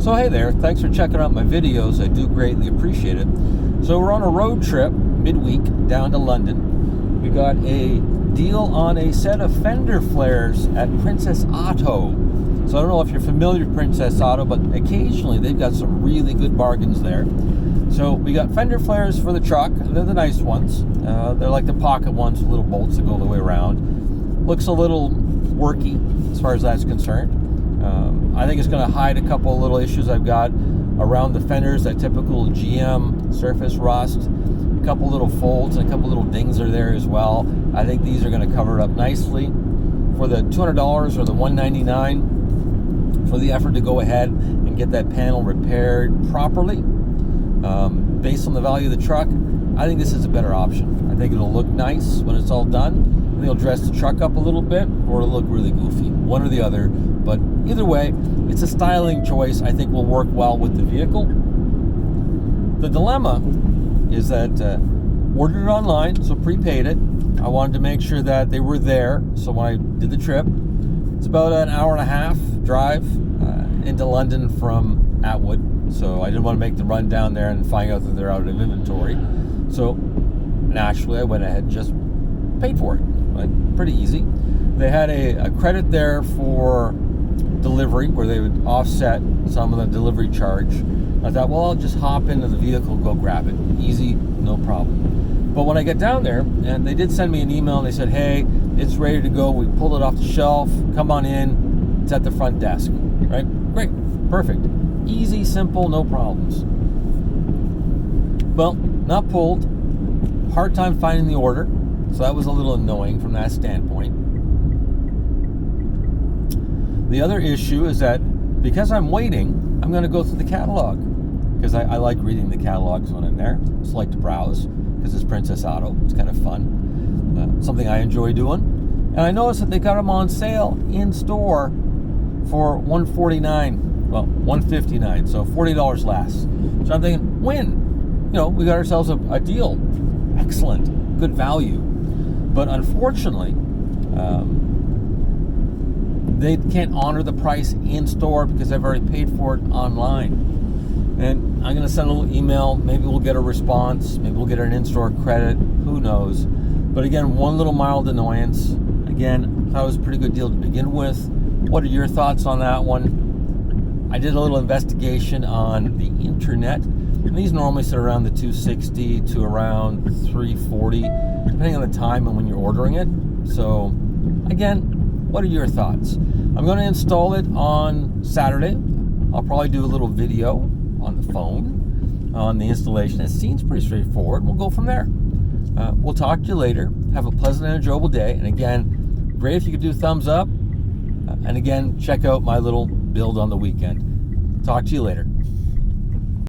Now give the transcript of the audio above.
So hey there, thanks for checking out my videos. I do greatly appreciate it. So we're on a road trip midweek down to London. We got a deal on a set of Fender flares at Princess Auto. So I don't know if you're familiar with Princess Auto, but occasionally they've got some really good bargains there. So we got Fender flares for the truck. They're the nice ones. They're like the pocket ones with little bolts that go the way around. Looks a little worky as far as that's concerned. I think it's going to hide a couple little issues I've got around the fenders, that typical GM surface rust. A couple little folds and a couple little dings are there as well. I think these are going to cover it up nicely. For the $200 or the $199 for the effort to go ahead and get that panel repaired properly, based on the value of the truck, I think this is a better option. I think it'll look nice when it's all done. I think it'll dress the truck up a little bit, or it'll look really goofy. One or the other. But either way, it's a styling choice I think will work well with the vehicle. The dilemma is that ordered it online, so prepaid it. I wanted to make sure that they were there, so when I did the trip, it's about an hour and a half drive into London from Atwood. So I didn't want to make the run down there and find out that they're out of inventory. So naturally, I went ahead and just paid for it. Right? Pretty easy. They had a credit there for delivery where they would offset some of the delivery charge. I thought, well, I'll just hop into the vehicle, go grab it. Easy, no problem. But when I get down there, and they did send me an email, and they said, hey, it's ready to go. We pulled it off the shelf. Come on in. It's at the front desk. Right? Great. Perfect. Easy, simple, no problems. Well, not pulled. Hard time finding the order. So that was a little annoying from that standpoint. The other issue is that because I'm waiting, I'm going to go through the catalog. Because I like reading the catalogs when I'm there. I just like to browse because it's Princess Auto. It's kind of fun. Something I enjoy doing. And I noticed that they got them on sale in store for $149. Well, $159. So $40 less. So I'm thinking, win. You know, we got ourselves a deal. Excellent. Good value. But unfortunately, they can't honor the price in store because I've already paid for it online. And I'm going to send a little email. Maybe we'll get a response. Maybe we'll get an in-store credit. Who knows? But again, one little mild annoyance. Again, I thought it was a pretty good deal to begin with. What are your thoughts on that one? I did a little investigation on the internet. And these normally sit around the $260 to around $340, depending on the time and when you're ordering it. So, again, what are your thoughts? I'm going to install it on Saturday. I'll probably do a little video on the phone on the installation. It seems pretty straightforward. We'll go from there. We'll talk to you later. Have a pleasant and enjoyable day. And again, great if you could do a thumbs up. And again, check out my little build on the weekend. Talk to you later.